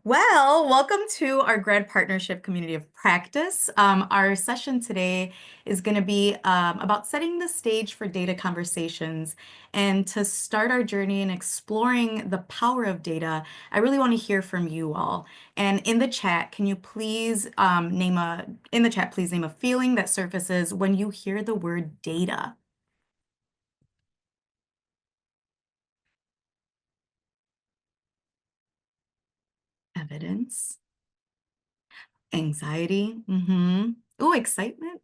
Welcome to our GRAD Partnership Community of Practice. Our session today is going to be about setting the stage for data conversations. And to start our journey in exploring the power of data, I really want to hear from you all. And in the chat, can you please please name a feeling that surfaces when you hear the word data? Evidence, anxiety, Oh, excitement,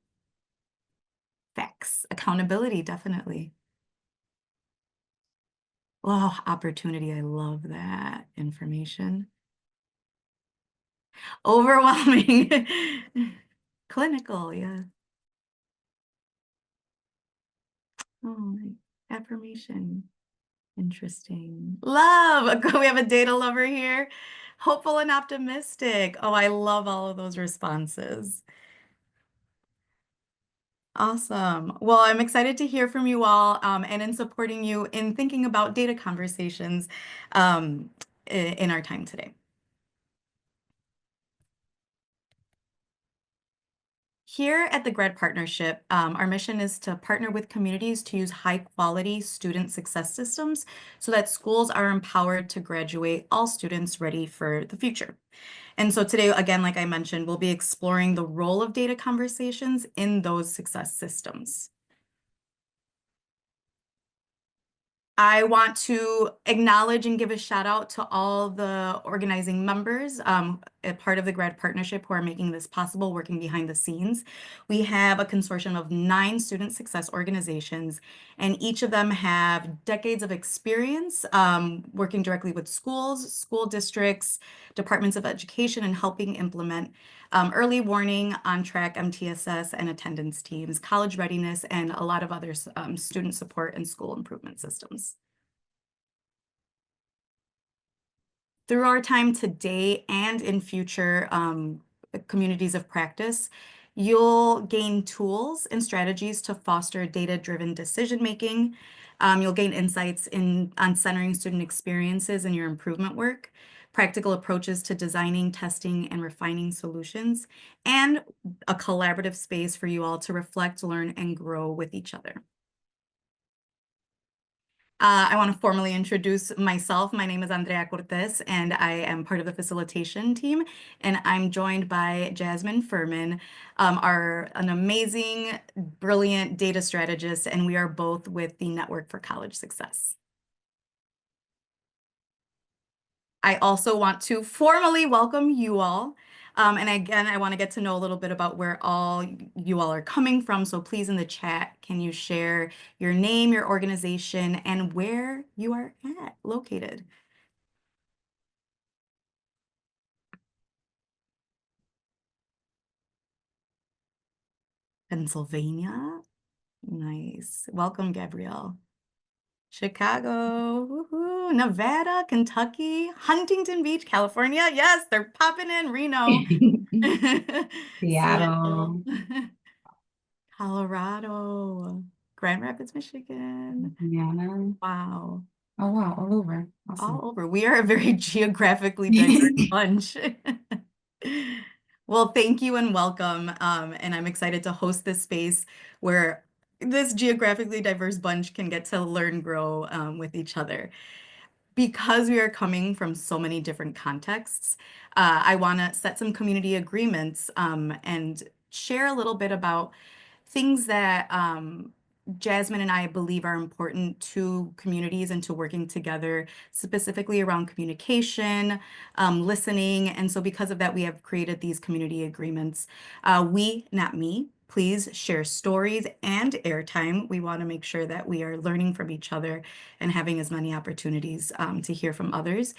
facts, accountability, definitely. Oh, opportunity. I love that information. Overwhelming. Clinical, yeah. Oh, affirmation. Interesting. Love. We have a data lover here. Hopeful and optimistic. Oh, I love all of those responses. Awesome. Well, I'm excited to hear from you all and in supporting you in thinking about data conversations in our time today. Here at the GRAD Partnership, our mission is to partner with communities to use high-quality student success systems so that schools are empowered to graduate all students ready for the future. And so today, again, like I mentioned, we'll be exploring the role of data conversations in those success systems. I want to acknowledge and give a shout out to all the organizing members, a part of the GRAD Partnership who are making this possible, working behind the scenes. We have a consortium of 9 student success organizations, and each of them have decades of experience working directly with schools, school districts, departments of education, and helping implement early warning, on-track MTSS, and attendance teams, college readiness, and a lot of other student support and school improvement systems. Through our time today and in future communities of practice, you'll gain tools and strategies to foster data-driven decision-making. You'll gain insights on centering student experiences in your improvement work, practical approaches to designing, testing, and refining solutions, and a collaborative space for you all to reflect, learn, and grow with each other. I want to formally introduce myself. My name is Andrea Cortez, and I am part of the facilitation team. And I'm joined by Jasmine Furman, an amazing, brilliant data strategist, and we are both with the Network for College Success. I also want to formally welcome you all. And again, I want to get to know a little bit about where all you all are coming from. So please in the chat, can you share your name, your organization, and where you are located? Pennsylvania. Nice. Welcome, Gabrielle. Chicago, woohoo, Nevada, Kentucky, Huntington Beach, California. Yes, they're popping in Reno. Seattle. Seattle. Colorado, Grand Rapids, Michigan. Indiana. Wow, Oh, wow. All over. all Awesome. over. We are a very geographically diverse bunch. Well, thank you and welcome. And I'm excited to host this space where this geographically diverse bunch can get to learn, grow with each other. Because we are coming from so many different contexts, I want to set some community agreements and share a little bit about things that Jasmine and I believe are important to communities and to working together, specifically around communication, listening. And so because of that, we have created these community agreements. We, not me, please share stories and airtime. We want to make sure that we are learning from each other and having as many opportunities to hear from others.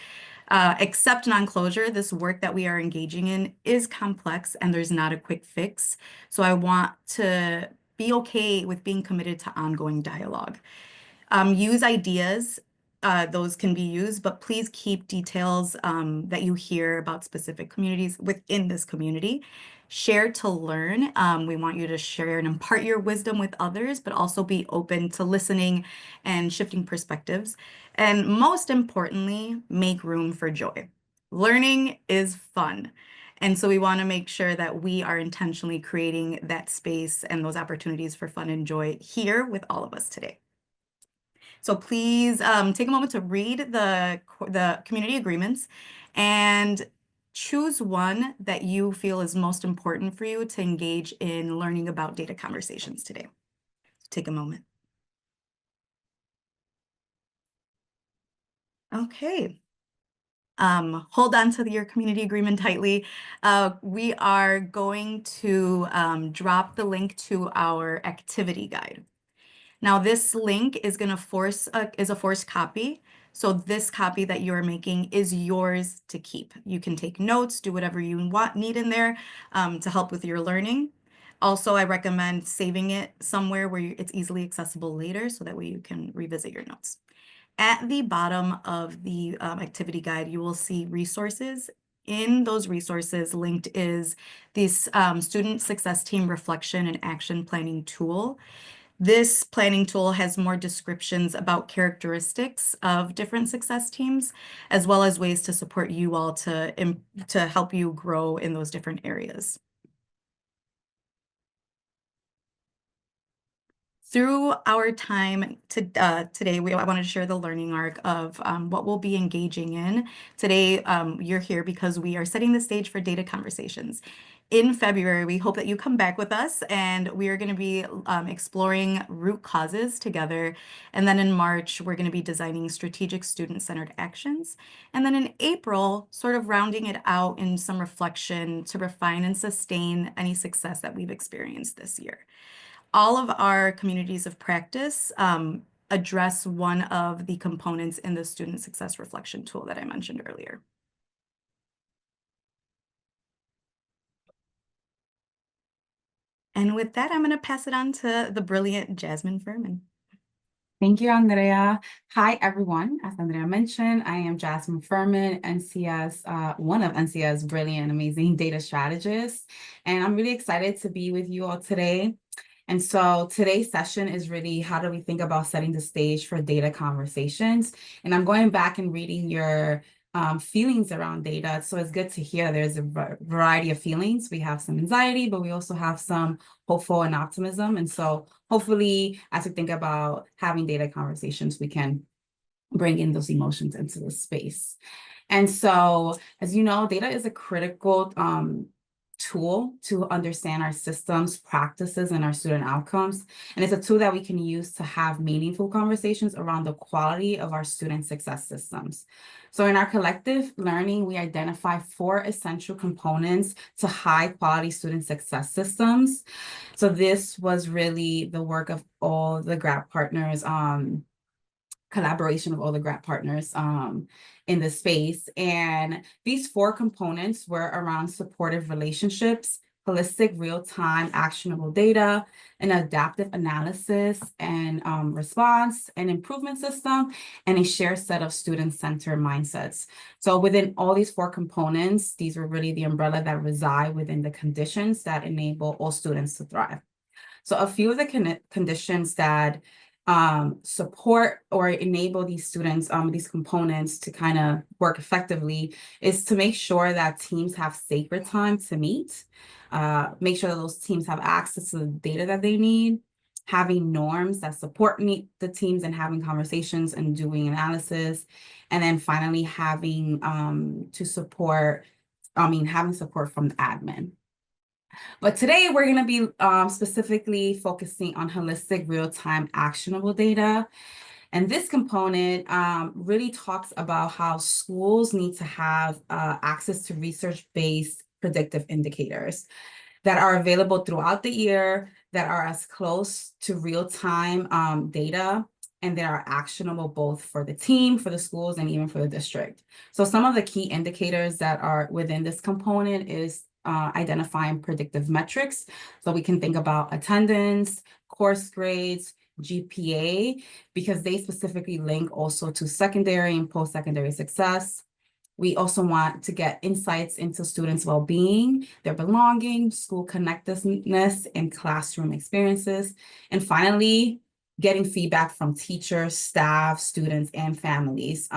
Except non-closure, this work that we are engaging in is complex and there's not a quick fix. So I want to be okay with being committed to ongoing dialogue. Use ideas, those can be used, but please keep details that you hear about specific communities within this community. Share to learn. We want you to share and impart your wisdom with others, but also be open to listening and shifting perspectives. And most importantly, make room for joy. Learning is fun. And so we want to make sure that we are intentionally creating that space and those opportunities for fun and joy here with all of us today. So please take a moment to read the community agreements and choose one that you feel is most important for you to engage in learning about data conversations today. Take a moment. Okay. Hold on to your community agreement tightly. We are going to drop the link to our activity guide. Now, this link is going to is a forced copy. So this copy that you're making is yours to keep. You can take notes, do whatever you need in there to help with your learning. Also, I recommend saving it somewhere where it's easily accessible later so that way you can revisit your notes. At the bottom of the activity guide, you will see resources. In those resources linked is this student success team reflection and action planning tool. This planning tool has more descriptions about characteristics of different success teams, as well as ways to support you all to help you grow in those different areas. Through our time today, I wanted to share the learning arc of what we'll be engaging in. Today, you're here because we are setting the stage for data conversations. In February, we hope that you come back with us, and we are going to be exploring root causes together. And then in March, we're going to be designing strategic student-centered actions. And then in April, sort of rounding it out in some reflection to refine and sustain any success that we've experienced this year. All of our communities of practice address one of the components in the student success reflection tool that I mentioned earlier. And with that, I'm going to pass it on to the brilliant Jasmine Furman. Thank you, Andrea. Hi, everyone. As Andrea mentioned, I am Jasmine Furman, one of NCS's brilliant and amazing data strategists. And I'm really excited to be with you all today. And so today's session is really how do we think about setting the stage for data conversations? And I'm going back and reading your feelings around data. So it's good to hear there's a variety of feelings. We have some anxiety, but we also have some hopeful and optimism. And so hopefully, as we think about having data conversations, we can bring in those emotions into the space. And so, as you know, data is a critical tool to understand our systems, practices, and our student outcomes. And it's a tool that we can use to have meaningful conversations around the quality of our student success systems. So in our collective learning, we identify 4 essential components to high-quality student success systems. So this was really the work of all the GRAD partners, collaboration of all the GRAD partners in the space. And these 4 components were around supportive relationships, holistic real-time actionable data, an adaptive analysis and response, an improvement system, and a shared set of student-centered mindsets. So within all these 4 components, these were really the umbrella that reside within the conditions that enable all students to thrive. So a few of the conditions that support or enable these students, these components to kind of work effectively is to make sure that teams have sacred time to meet, make sure that those teams have access to the data that they need, having norms that support the teams and having conversations and doing analysis, and then finally having support from the admin. But today we're going to be specifically focusing on holistic real-time actionable data. And this component really talks about how schools need to have access to research-based predictive indicators that are available throughout the year, that are as close to real-time data, and that are actionable both for the team, for the schools, and even for the district. So some of the key indicators that are within this component is identifying predictive metrics. So we can think about attendance, course grades, GPA, because they specifically link also to secondary and post-secondary success. We also want to get insights into students' well-being, their belonging, school connectedness, and classroom experiences. And finally, getting feedback from teachers, staff, students, and families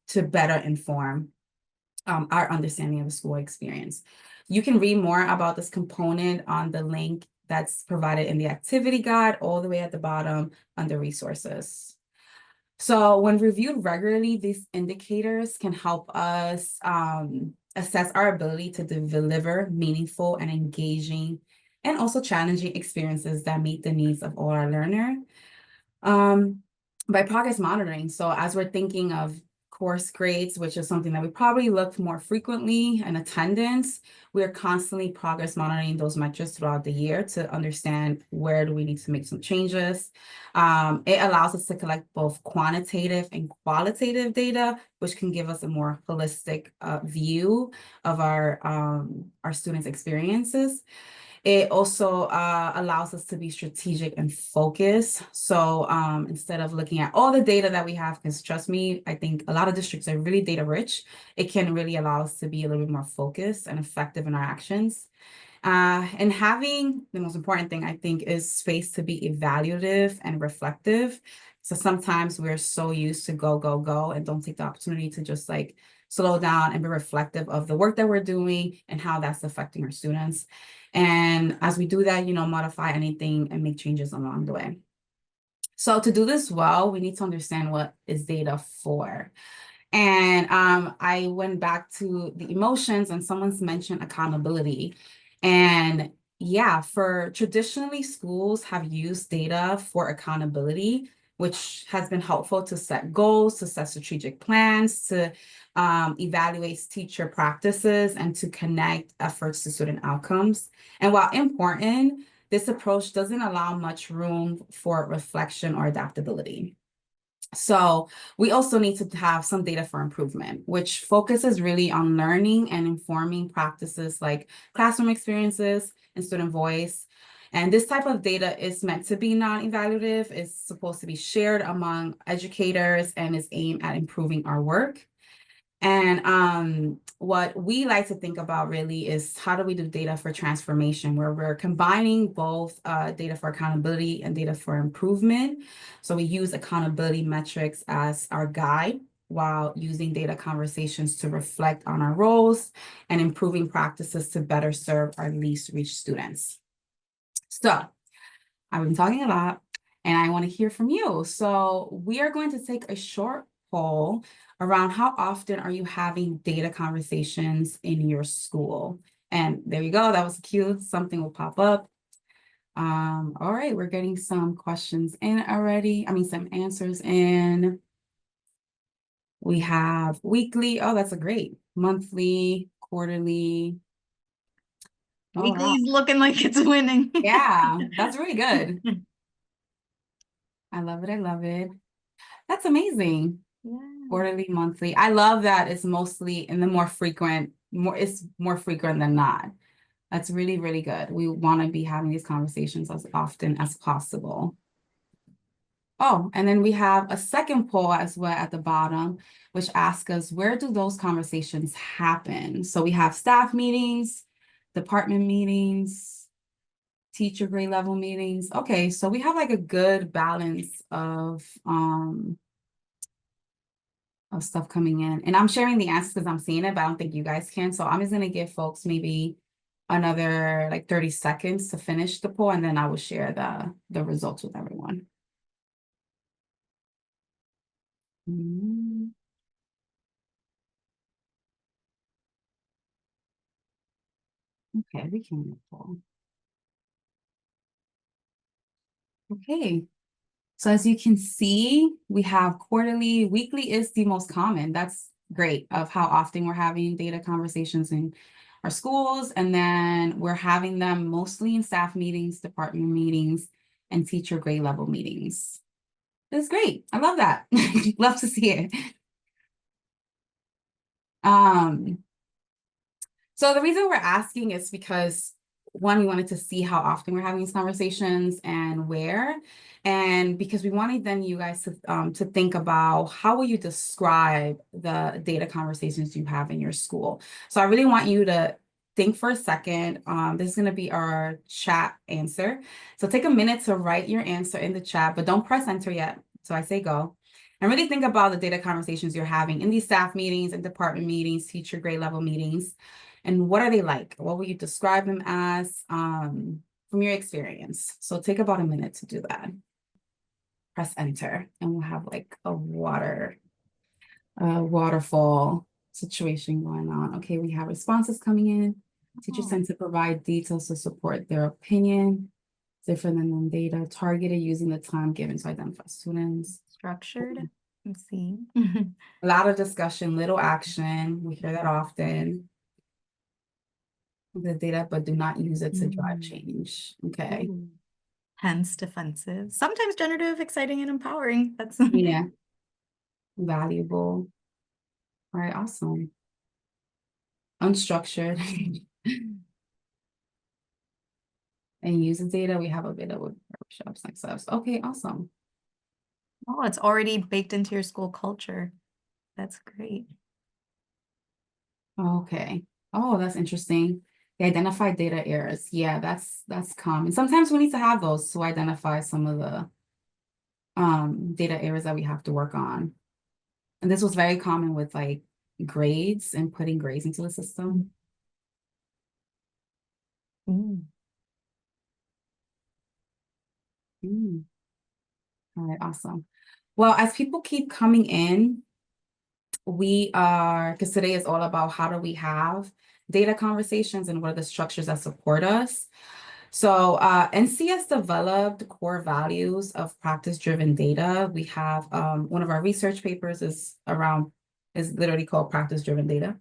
to better inform our understanding of the school experience. You can read more about this component on the link that's provided in the activity guide all the way at the bottom under resources. So when reviewed regularly, these indicators can help us assess our ability to deliver meaningful and engaging and also challenging experiences that meet the needs of all our learners. By progress monitoring, so as we're thinking of course grades, which is something that we probably look more frequently, and attendance, we're constantly progress monitoring those metrics throughout the year to understand where do we need to make some changes. It allows us to collect both quantitative and qualitative data, which can give us a more holistic view of our students' experiences. It also allows us to be strategic and focused. So instead of looking at all the data that we have, because trust me, I think a lot of districts are really data rich, it can really allow us to be a little bit more focused and effective in our actions. And having the most important thing, I think, is space to be evaluative and reflective. So sometimes we're so used to go, go, go, and don't take the opportunity to just like slow down and be reflective of the work that we're doing and how that's affecting our students. And as we do that, modify anything and make changes along the way. So to do this well, we need to understand what is data for. And I went back to the emotions, and someone's mentioned accountability. And yeah, for traditionally, schools have used data for accountability, which has been helpful to set goals, to set strategic plans, to evaluate teacher practices, and to connect efforts to student outcomes. And while important, this approach doesn't allow much room for reflection or adaptability. So we also need to have some data for improvement, which focuses really on learning and informing practices like classroom experiences and student voice. And this type of data is meant to be non-evaluative. It's supposed to be shared among educators and is aimed at improving our work. And what we like to think about really is how do we do data for transformation, where we're combining both data for accountability and data for improvement. So we use accountability metrics as our guide while using data conversations to reflect on our roles and improving practices to better serve our least reached students. So I've been talking a lot and I want to hear from you. So we are going to take a short poll around how often are you having data conversations in your school? And there you go. That was cute. Something will pop up. All right, we're getting some questions in already. I mean, some answers in. We have weekly. Oh, that's a great. Monthly, quarterly. Oh, wow. Weekly's looking like it's winning. Yeah, that's really good. I love it. I love it. That's amazing. Yeah. Quarterly, monthly. I love that it's mostly in the more frequent, it's more frequent than not. That's really, really good. We want to be having these conversations as often as possible. Oh, and then we have a second poll as well at the bottom, which asks us, where do those conversations happen? So we have staff meetings, department meetings, teacher grade level meetings. Okay, so we have like a good balance of stuff coming in. And I'm sharing the answers because I'm seeing it, but I don't think you guys can. So I'm just going to give folks maybe another like 30 seconds to finish the poll, and then I will share the results with everyone. Okay, we can poll. Okay. So as you can see, we have quarterly, weekly is the most common. That's great of how often we're having data conversations in our schools. And then we're having them mostly in staff meetings, department meetings, and teacher grade level meetings. That's great. I love that. Love to see it. So the reason we're asking is because one, we wanted to see how often we're having these conversations and where, and because we wanted then you guys to think about how will you describe the data conversations you have in your school. So I really want you to think for a second. This is going to be our chat answer. So take a minute to write your answer in the chat, but don't press enter yet. So I say go. and really think about the data conversations you're having in these staff meetings and department meetings, teacher grade level meetings, and what are they like? What would you describe them as from your experience? So take about a minute to do that. Press enter, and we'll have like a waterfall situation going on. Okay, we have responses coming in. Teachers tend to provide details to support their opinion. Different than data, targeted using the time given to identify students. Structured. Let's see. A lot of discussion, little action. We hear that often. The data, but do not use it to drive change. Okay. Ooh. Hence defensive. Sometimes generative, exciting, and empowering. That's Yeah. Valuable. All right, awesome. Unstructured. And use the data. We have a bit of workshops like stuff. Okay, awesome. Oh, it's already baked into your school culture. That's great. Okay. Oh, that's interesting. The identified data errors. Yeah, that's common. Sometimes we need to have those to identify some of the data errors that we have to work on. And this was very common with like grades and putting grades into the system. Mm. All right, awesome. Well, as people keep coming in, we are, because today is all about how do we have data conversations and what are the structures that support us. So NCS developed core values of practice-driven data. We have one of our research papers is literally called practice-driven data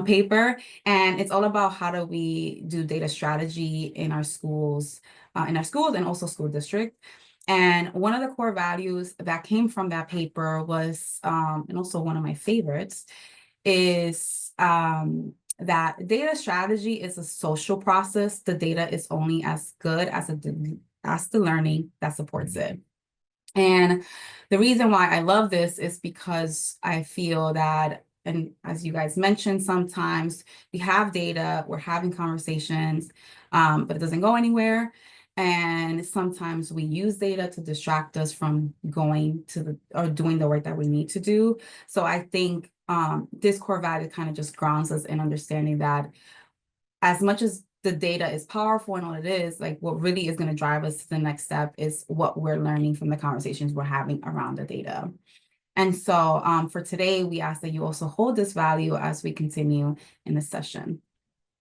paper. And it's all about how do we do data strategy in our schools and also school district. And one of the core values that came from that paper was, and also one of my favorites, is that data strategy is a social process. The data is only as good as the learning that supports it. And the reason why I love this is because I feel that, and as you guys mentioned, sometimes we have data, we're having conversations, but it doesn't go anywhere. And sometimes we use data to distract us from going to or doing the work that we need to do. So I think this core value kind of just grounds us in understanding that as much as the data is powerful and all it is, like what really is going to drive us to the next step is what we're learning from the conversations we're having around the data. And so for today, we ask that you also hold this value as we continue in the session.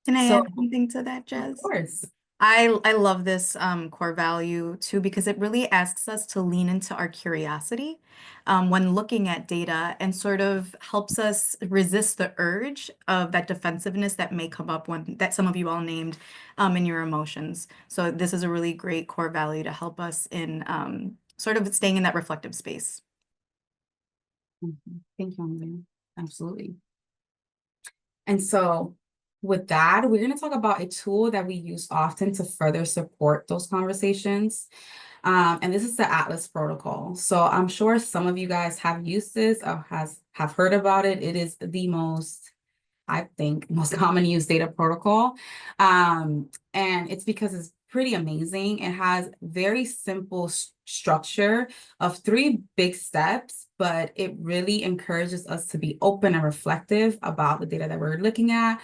Can I So, add something to that, of Jez? course. I love this core value too, because it really asks us to lean into our curiosity when looking at data and sort of helps us resist the urge of that defensiveness that may come up when that some of you all named in your emotions. So this is a really great core value to help us in sort of staying in that reflective space. Thank you, Andrea. Absolutely. And so with that, we're going to talk about a tool that we use often to further support those conversations. And this is the Atlas protocol. So I'm sure some of you guys have used this or have heard about it. It is the most, I think, most common used data protocol. And it's because it's pretty amazing. It has very simple structure of 3 big steps, but it really encourages us to be open and reflective about the data that we're looking at.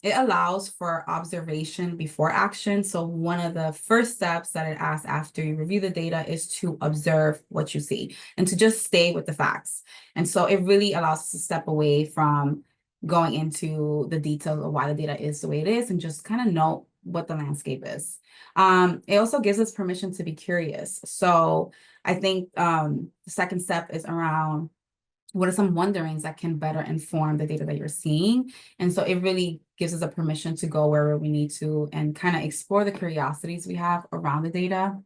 It allows for observation before action. So one of the first steps that it asks after you review the data is to observe what you see and to just stay with the facts. And so it really allows us to step away from going into the details of why the data is the way it is and just kind of know what the landscape is. It also gives us permission to be curious. So I think the second step is around what are some wonderings that can better inform the data that you're seeing. And so it really gives us a permission to go wherever we need to and kind of explore the curiosities we have around the data.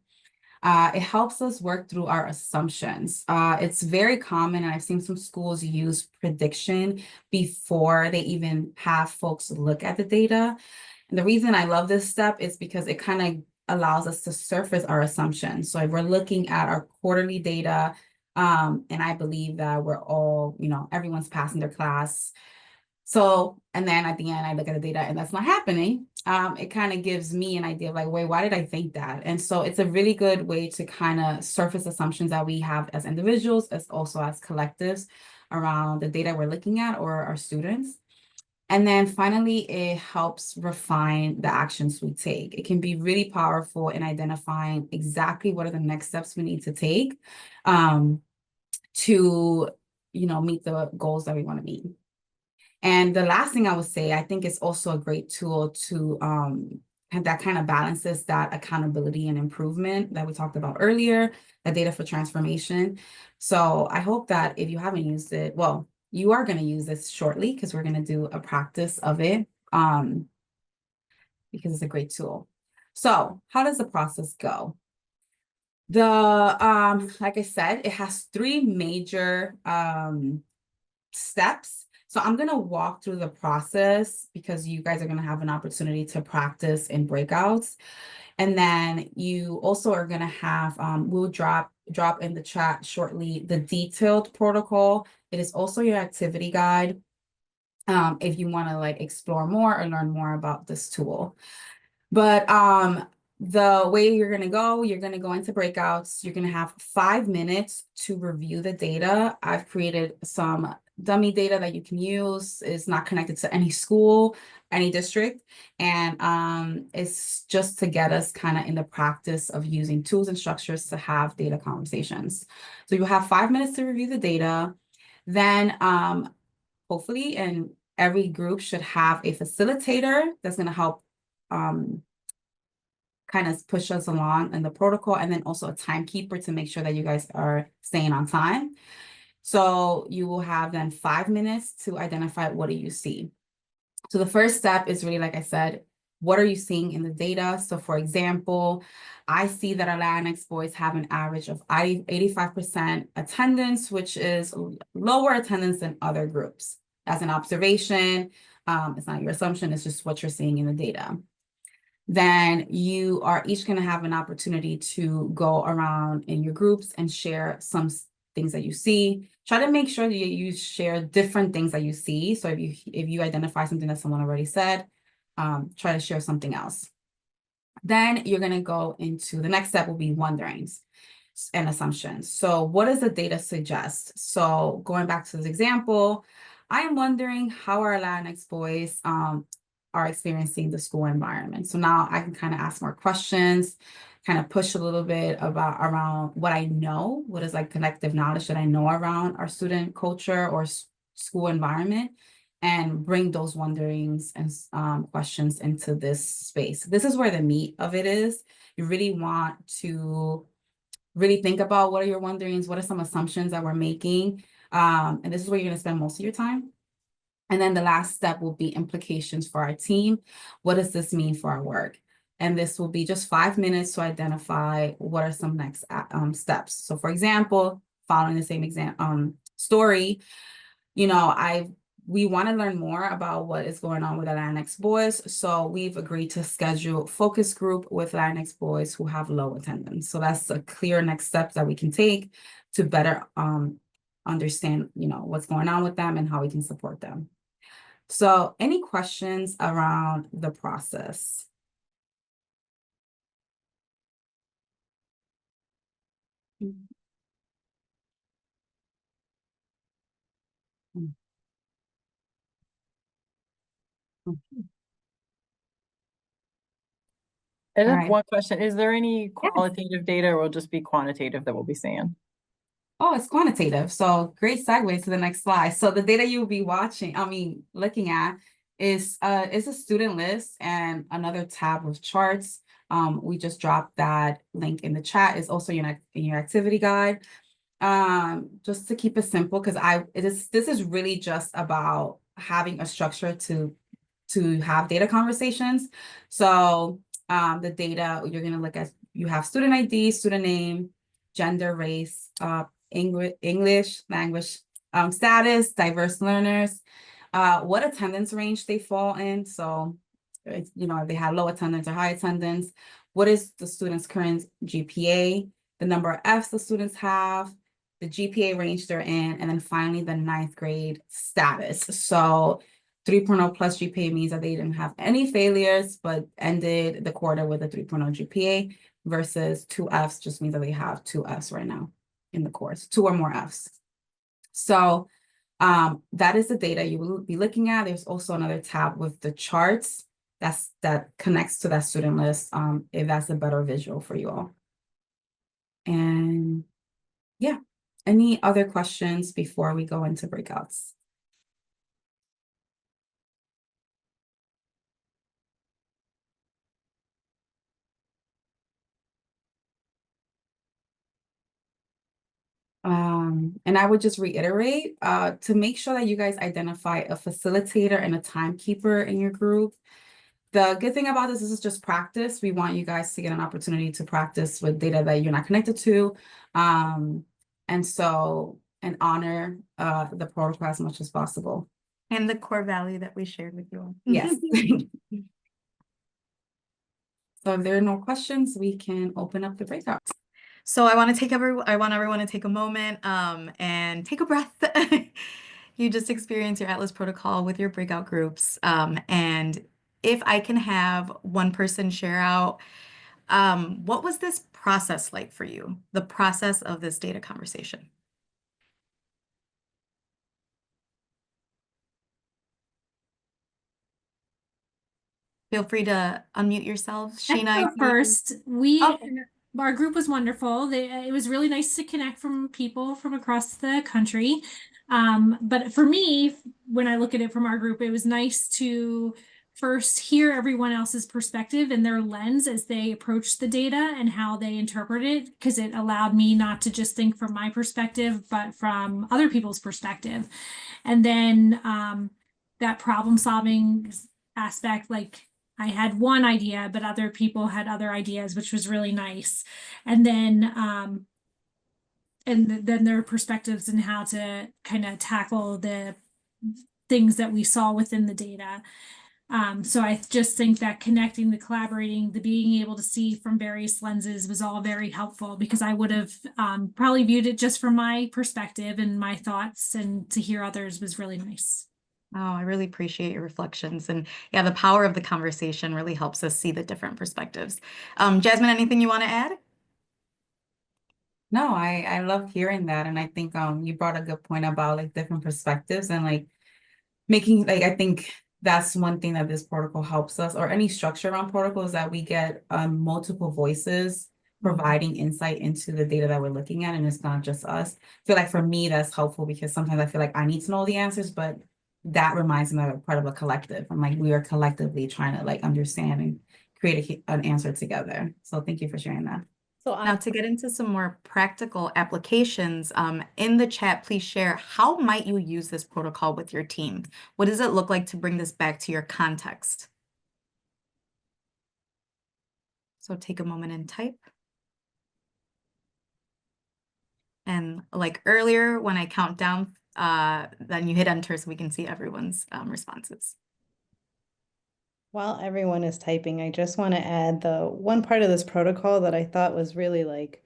It helps us work through our assumptions. It's very common, and I've seen some schools use prediction before they even have folks look at the data. And the reason I love this step is because it kind of allows us to surface our assumptions. So if we're looking at our quarterly data, and I believe that we're all, everyone's passing their class. So, and then at the end, I look at the data and that's not happening. It kind of gives me an idea of like, wait, why did I think that? And so it's a really good way to kind of surface assumptions that we have as individuals, as also as collectives around the data we're looking at or our students. And then finally, it helps refine the actions we take. It can be really powerful in identifying exactly what are the next steps we need to take to, meet the goals that we want to meet. And the last thing I would say, I think it's also a great tool to have that kind of balances that accountability and improvement that we talked about earlier, that data for transformation. So I hope that if you haven't used it, well, you are going to use this shortly because we're going to do a practice of it because it's a great tool. So how does the process go? Like I said, it has three major steps. So I'm going to walk through the process because you guys are going to have an opportunity to practice in breakouts. And then you also are going to have, we'll drop in the chat shortly, the detailed protocol. It is also your activity guide if you want to like explore more or learn more about this tool. But the way you're going to go into breakouts. You're going to have 5 minutes to review the data. I've created some dummy data that you can use. It's not connected to any school, any district. And it's just to get us kind of in the practice of using tools and structures to have data conversations. So you have 5 minutes to review the data. Then hopefully, and every group should have a facilitator that's going to help kind of push us along in the protocol, and then also a timekeeper to make sure that you guys are staying on time. So you will have then 5 minutes to identify what do you see. So the first step is really, like I said, what are you seeing in the data? So for example, I see that our Latinx boys have an average of 85% attendance, which is lower attendance than other groups. As an observation, it's not your assumption, it's just what you're seeing in the data. Then you are each going to have an opportunity to go around in your groups and share some things that you see. Try to make sure that you share different things that you see. So if you identify something that someone already said, try to share something else. Then you're going to go into the next step will be wonderings and assumptions. So what does the data suggest? So going back to this example, I am wondering how our Latinx boys are experiencing the school environment. So now I can kind of ask more questions, kind of push a little bit around what I know, what is like collective knowledge that I know around our student culture or school environment, and bring those wonderings and questions into this space. This is where the meat of it is. You really want to really think about what are your wonderings, what are some assumptions that we're making, and this is where you're going to spend most of your time. And then the last step will be implications for our team. What does this mean for our work? And this will be just 5 minutes to identify what are some next steps. So for example, following the same story, we want to learn more about what is going on with the Latinx boys. So we've agreed to schedule focus group with Latinx boys who have low attendance. So that's a clear next step that we can take to better understand, what's going on with them and how we can support them. So any questions around the process? I All have right. one question. Is there any Yes. qualitative data or will it just be quantitative that we'll be seeing? Oh, it's quantitative. So great segue to the next slide. So the data you'll be looking at is a student list and another tab with charts. We just dropped that link in the chat. Is also in your activity guide. Just to keep it simple, because this is really just about having a structure to have data conversations. So the data you're going to look at, you have student ID, student name, gender, race, English language status, diverse learners, what attendance range they fall in. So, if they have low attendance or high attendance, what is the student's current GPA, the number of Fs the students have, the GPA range they're in, and then finally the 9th grade status. So 3.0 plus GPA means that they didn't have any failures, but ended the quarter with a 3.0 GPA versus 2 Fs just means that they have 2 Fs right now in the course, 2 or more Fs. So that is the data you will be looking at. There's also another tab with the charts that connects to that student list, if that's a better visual for you all. And yeah, any other questions before we go into breakouts? And I would just reiterate, to make sure that you guys identify a facilitator and a timekeeper in your group. The good thing about this is it's just practice. We want you guys to get an opportunity to practice with data that you're not connected to. And honor the protocol as much as possible. And the core value that we shared with you all. Yes. So if there are no questions, we can open up the breakout. So I want everyone to take a moment and take a breath. You just experienced your Atlas protocol with your breakout groups. And if I can have one person share out, what was this process like for you? The process of this data conversation. Feel free to unmute yourselves. I can Sheena, I go see you. first. Okay. Our group was wonderful. It was really nice to connect from people from across the country. But for me, when I look at it from our group, it was nice to first hear everyone else's perspective and their lens as they approach the data and how they interpret it, because it allowed me not to just think from my perspective, but from other people's perspective. And then that problem solving aspect, like I had one idea, but other people had other ideas, which was really nice. And then then their perspectives and how to kind of tackle the things that we saw within the data. So I just think that connecting, the collaborating, the being able to see from various lenses was all very helpful, because I would have probably viewed it just from my perspective and my thoughts, and to hear others was really nice. Oh, I really appreciate your reflections. And yeah, the power of the conversation really helps us see the different perspectives. Jasmine, anything you want to add? No, I love hearing that. And I think you brought a good point about like different perspectives and like making, like, I think that's one thing that this protocol helps us, or any structure around protocols, that we get multiple voices providing insight into the data that we're looking at, and it's not just us. I feel like for me, that's helpful, because sometimes I feel like I need to know the answers, but that reminds me that we're part of a collective. I'm like, we are collectively trying to like understand and create an answer together. So thank you for sharing that. So now to get into some more practical applications, in the chat, please share, how might you use this protocol with your team? What does it look like to bring this back to your context? So take a moment and type. And like earlier, when I count down, then you hit enter so we can see everyone's responses. While everyone is typing, I just want to add the one part of this protocol that I thought was really like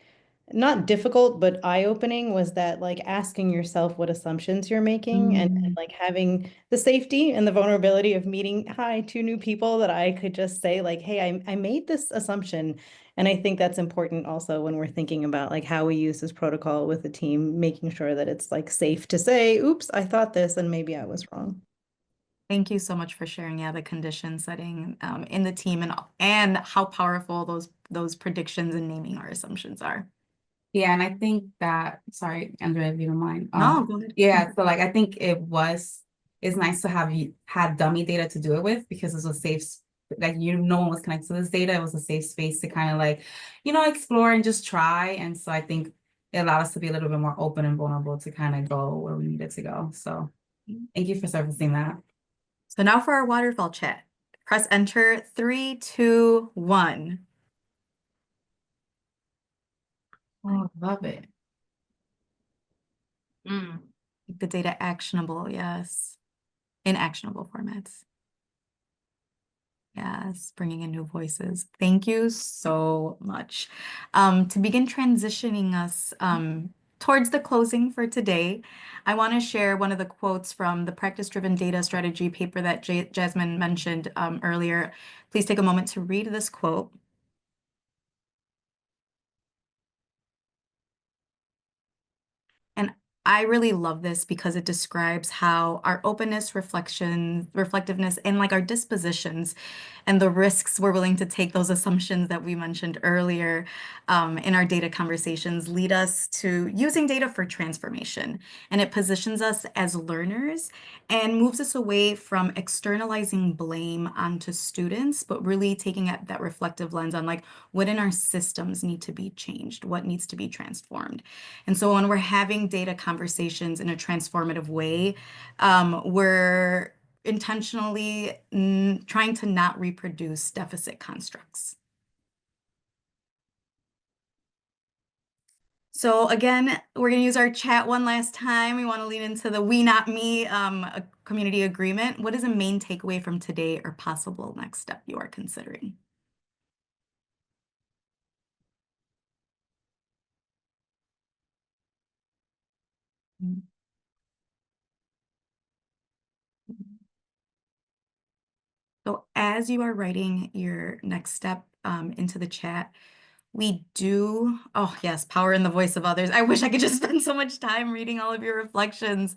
not difficult, but eye-opening, was that like asking yourself what assumptions you're making, and like having the safety and the vulnerability of meeting, hi, two new people, that I could just say like, hey, I made this assumption. And I think that's important also when we're thinking about like how we use this protocol with the team, making sure that it's like safe to say, oops, I thought this and maybe I was wrong. Thank you so much for sharing, yeah, the condition setting in the team, and how powerful those predictions and naming our assumptions are. Yeah, and I think that, sorry, Andrea, if you don't mind. No, go ahead. Yeah, so like I think it's nice to have you had dummy data to do it with, because it's a safe, like no one was connected to this data. It was a safe space to kind of like, explore and just try. And so I think it allowed us to be a little bit more open and vulnerable to kind of go where we needed to go. So thank you for servicing that. So now for our waterfall chat. Press enter, 3, 2, 1. Oh, love it. Make the data actionable, yes. In actionable formats. Yes, bringing in new voices. Thank you so much. To begin transitioning us towards the closing for today, I want to share one of the quotes from the practice-driven data strategy paper that Jasmine mentioned earlier. Please take a moment to read this quote. And I really love this because it describes how our openness, reflection, reflectiveness, and like our dispositions and the risks we're willing to take, those assumptions that we mentioned earlier in our data conversations, lead us to using data for transformation. And it positions us as learners and moves us away from externalizing blame onto students, but really taking that reflective lens on like what in our systems need to be changed, what needs to be transformed. And so when we're having data conversations in a transformative way, we're intentionally trying to not reproduce deficit constructs. So again, we're going to use our chat one last time. We want to lean into the we, not me a community agreement. What is a main takeaway from today or possible next step you are considering? So as you are writing your next step into the chat, we do, oh yes, power in the voice of others. I wish I could just spend so much time reading all of your reflections.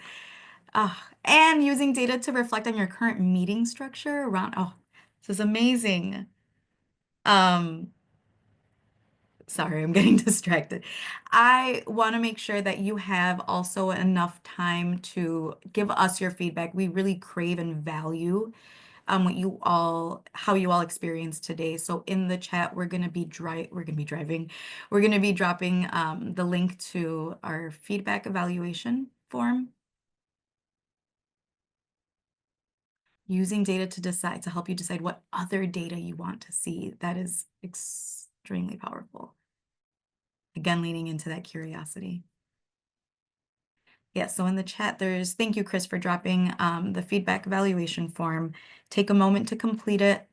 And using data to reflect on your current meeting structure around, oh, this is amazing. Sorry, I'm getting distracted. I want to make sure that you have also enough time to give us your feedback. We really crave and value how you all experienced today. So in the chat, we're gonna be dropping the link to our feedback evaluation form. Using data to help you decide what other data you want to see. That is extremely powerful. Again, leaning into that curiosity. Yeah, so in the chat, thank you, Chris, for dropping the feedback evaluation form. Take a moment to complete it.